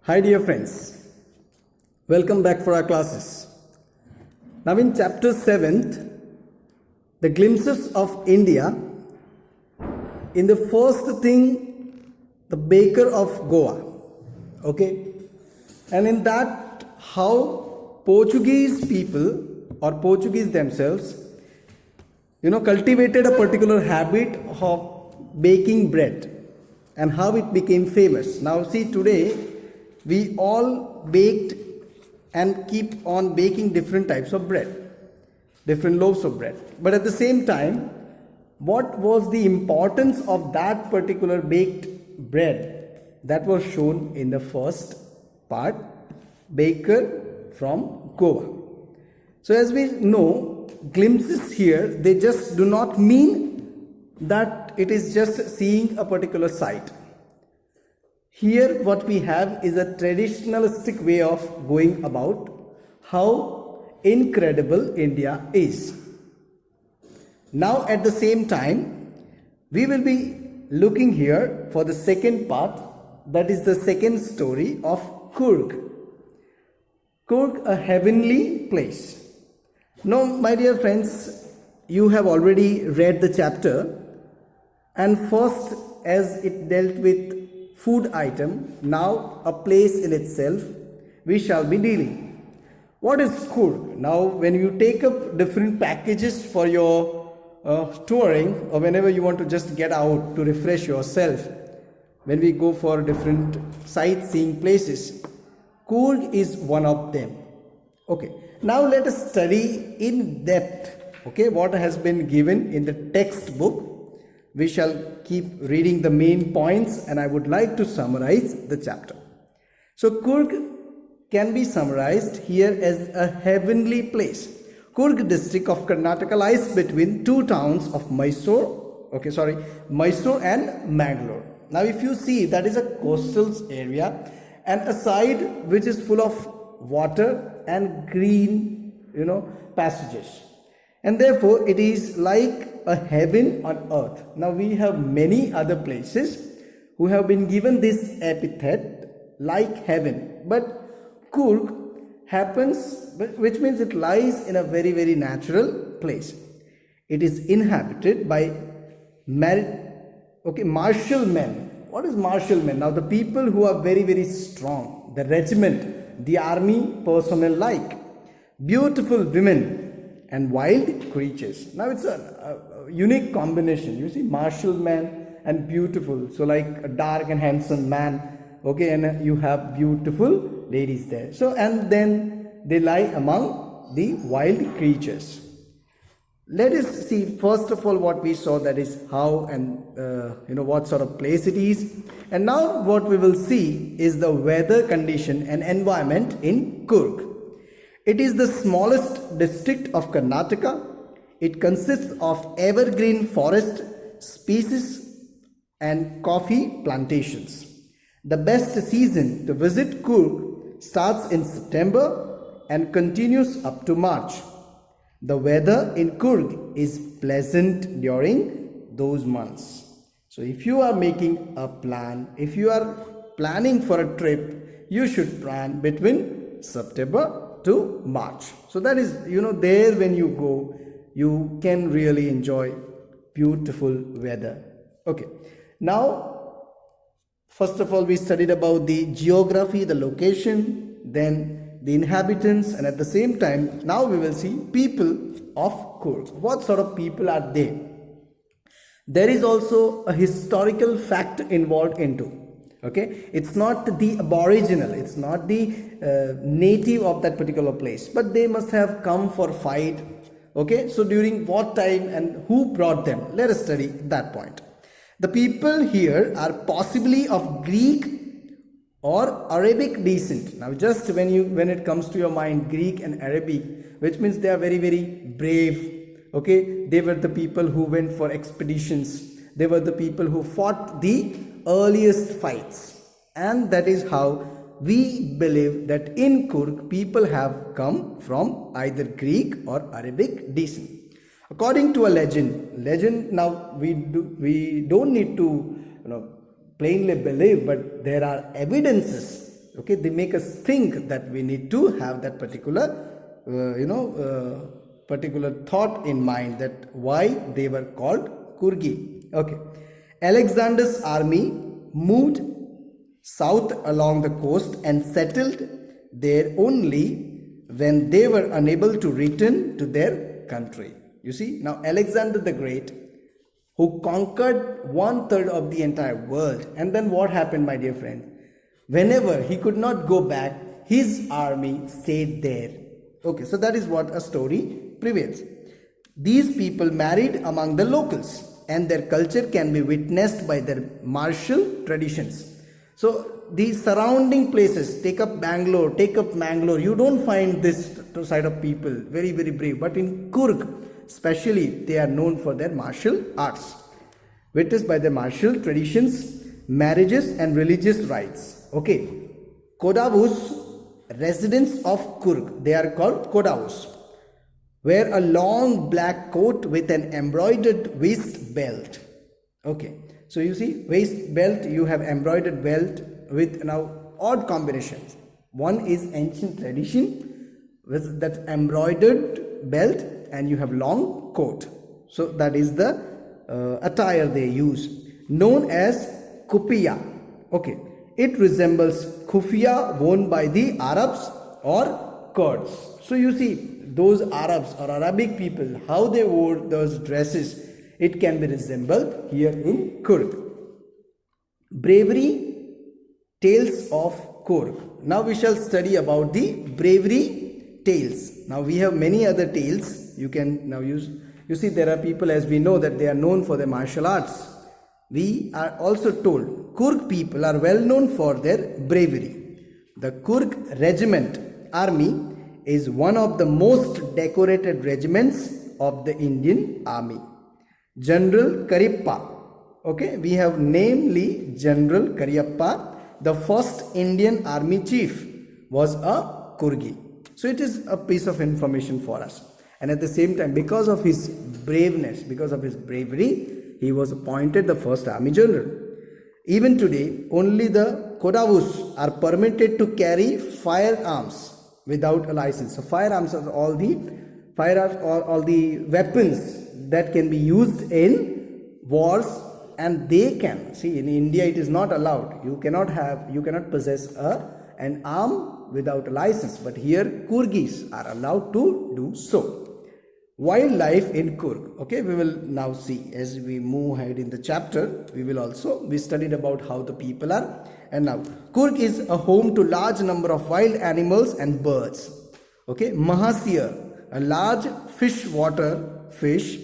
Hi dear friends, welcome back for our classes. Now in chapter 7th, the glimpses of India, in the first thing, the baker of Goa, okay? And in that, how Portuguese people or Portuguese themselves, cultivated a particular habit of baking bread and how it became famous. Now see today, we all baked and keep on baking different types of bread, different loaves of bread. But at the same time, what was the importance of that particular baked bread? That was shown in the first part, baker from Goa. So as we know, glimpses here, they just do not mean that it is just seeing a particular site. Here what we have is a traditionalistic way of going about how incredible India is. Now at the same time, we will be looking here for the second part, that is the second story of Coorg. Coorg, a heavenly place. Now my dear friends, you have already read the chapter, and first as it dealt with food item, now a place in itself we shall be dealing. What is Coorg? Now when you take up different packages for your touring, or whenever you want to just get out to refresh yourself, when we go for different sightseeing places, Coorg is one of them. Okay, now let us study in depth, okay, what has been given in the textbook. We shall keep reading the main points, and I would like to summarize the chapter. So Coorg can be summarized here as a heavenly place. Coorg district of Karnataka lies between two towns of Mysore and Mangalore. Now if you see, that is a coastal area and a side which is full of water and green, passages. And therefore it is like a heaven on earth. Now we have many other places who have been given this epithet like heaven, but Coorg happens, which means it lies in a very, very natural place. It is inhabited by martial men. What is martial men? Now the people who are very, very strong, the regiment, the army personnel like, beautiful women and wild creatures. Now it's a unique combination. You see, martial man and beautiful. So like a dark and handsome man, okay, and you have beautiful ladies there. So, and then they lie among the wild creatures. Let us see first of all what we saw, that is how and what sort of place it is. And now what we will see is the weather condition and environment in Coorg. It is the smallest district of Karnataka. It consists of evergreen forest species and coffee plantations. The best season to visit Coorg starts in September and continues up to March. The weather in Coorg is pleasant during those months. So if you are making a plan, if you are planning for a trip, you should plan between September to March. So that is, there when you go, you can really enjoy beautiful weather. Okay. Now, first of all, we studied about the geography, the location, then the inhabitants, and at the same time, now we will see people of Coorg. What sort of people are they? There is also a historical fact involved into. Okay, it's not the aboriginal, it's not the native of that particular place, but they must have come for fight. Okay, so during what time and who brought them? Let us study that point. The people here are possibly of Greek or Arabic descent. Now just when it comes to your mind, Greek and Arabic, which means they are very, very brave. Okay, they were the people who went for expeditions. They were the people who fought the earliest fights, and that is how we believe that in Coorg people have come from either Greek or Arabic descent. According to a legend, now we don't need to plainly believe, but there are evidences Okay, they make us think that we need to have that particular, particular thought in mind, that why they were called Kurgi. Okay, Alexander's army moved south along the coast and settled there only when they were unable to return to their country. You see, now Alexander the Great, who conquered 1/3 of the entire world, and then what happened, my dear friend? Whenever he could not go back, his army stayed there. Okay, so that is what a story prevails. These people married among the locals, and their culture can be witnessed by their martial traditions. So the surrounding places, take up Bangalore, take up Mangalore, you don't find this side of people very, very brave. But in Coorg, especially, they are known for their martial arts, witnessed by their martial traditions, marriages and religious rites. Okay, Kodavus, residents of Coorg, they are called Kodavus, wear a long black coat with an embroidered waist belt. Okay, so you see, waist belt, you have embroidered belt with now odd combinations. One is ancient tradition with that embroidered belt, and you have long coat. So that is the attire they use, known as kufiya. Okay, it resembles kufiya worn by the Arabs or Kurds. So you see, those Arabs or Arabic people, how they wore those dresses, it can be resembled here in Coorg. Bravery tales of Coorg. Now we shall study about the bravery tales. Now we have many other tales you can now use. You see, there are people, as we know, that they are known for their martial arts. We are also told Coorg people are well known for their bravery. The Coorg regiment army is one of the most decorated regiments of the Indian army. General Karippa. Okay, we have namely General Kariyappa, the first Indian army chief, was a Kurgi. So it is a piece of information for us. And at the same time, because of his braveness, because of his bravery, he was appointed the first army general. Even today, only the Kodavus are permitted to carry firearms without a license. So firearms are all the firearms or all the weapons that can be used in wars, and they can see, in India it is not allowed. You cannot possess an arm without a license, but here Kurgis are allowed to do so. Wildlife in Coorg. Okay, we will now see as we move ahead in the chapter. We studied about how the people are, and now Coorg is a home to large number of wild animals and birds. Okay, Mahasir, a large freshwater fish.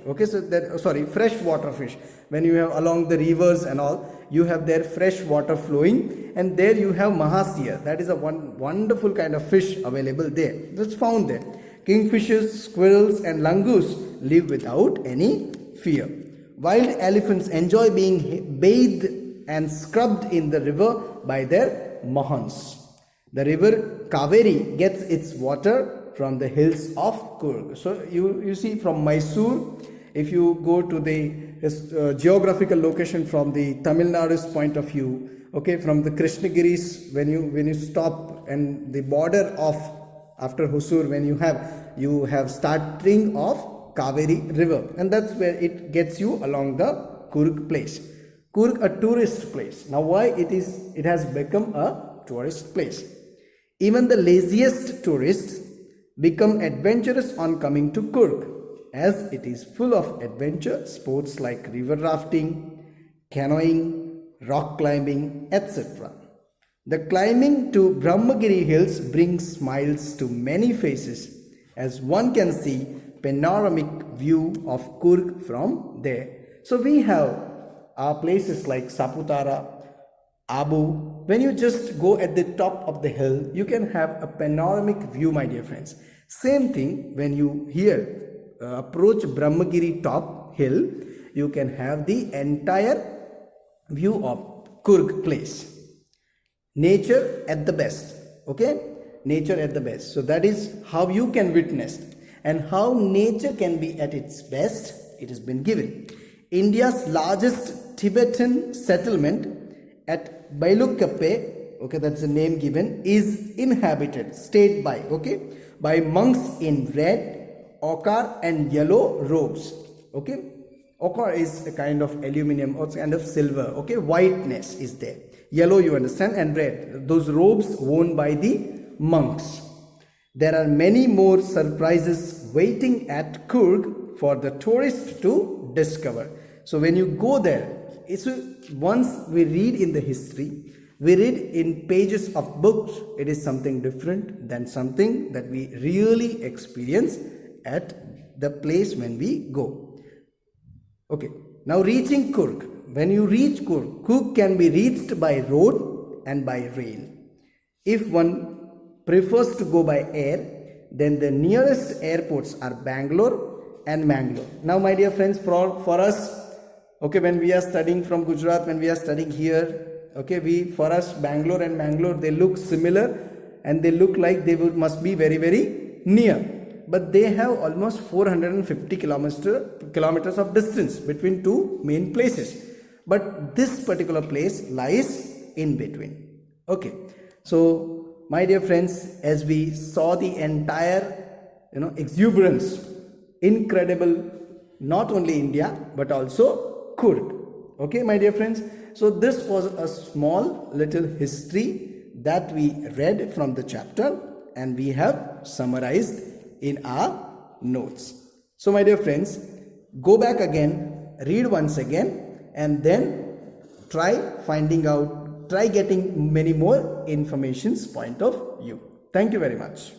Okay, so that freshwater fish. When you have along the rivers and all, you have their fresh water flowing, and there you have Mahasir. That is a wonderful kind of fish available there. That's found there. Kingfishers, squirrels and langurs live without any fear. Wild elephants enjoy being bathed and scrubbed in the river by their mahans. The river Kaveri gets its water from the hills of Coorg. So you see, from Mysore, if you go to the geographical location from the Tamil Nadu's point of view, okay, from the Krishnagiris, when you stop and the border of after Hosur, when you have starting of Kaveri river, and that's where it gets you along the Coorg place. Coorg, a tourist place. Now why it has become a tourist place? Even the laziest tourists become adventurous on coming to Coorg, as it is full of adventure sports like river rafting, canoeing, rock climbing, etc. The climbing to Brahmagiri hills brings smiles to many faces, as one can see panoramic view of Coorg from there. So we have places like Saputara, Abu. When you just go at the top of the hill, you can have a panoramic view, my dear friends. Same thing when you approach Brahmagiri top hill, you can have the entire view of Coorg place. Nature at the best. Okay, nature at the best. So that is how you can witness, and how nature can be at its best. It has been given. India's largest Tibetan settlement at Bailukappe, okay, that's the name given, is inhabited, stayed by, okay, by monks in red, ochre and yellow robes, okay. Ochre is a kind of aluminum or kind of silver, okay. Whiteness is there. Yellow, you understand, and red, those robes worn by the monks. There are many more surprises waiting at Coorg for the tourist to discover. So when you go there, once we read in the history, we read in pages of books, it is something different than something that we really experience at the place when we go. Okay, now reaching Coorg. When you reach Coorg, Coorg can be reached by road and by rail. If one prefers to go by air, then the nearest airports are Bangalore and Mangalore. Now, my dear friends, for us, okay, when we are studying from Gujarat, when we are studying here, okay, for us, Bangalore and Mangalore, they look similar and they look like they must be very, very near. But they have almost 450 kilometers of distance between two main places. But this particular place lies in between. Okay, so my dear friends, as we saw the entire, exuberance, incredible, not only India but also Coorg. Okay, my dear friends. So this was a small little history that we read from the chapter and we have summarized in our notes. So my dear friends, go back again, read once again, and then try getting many more information's point of view. Thank you very much.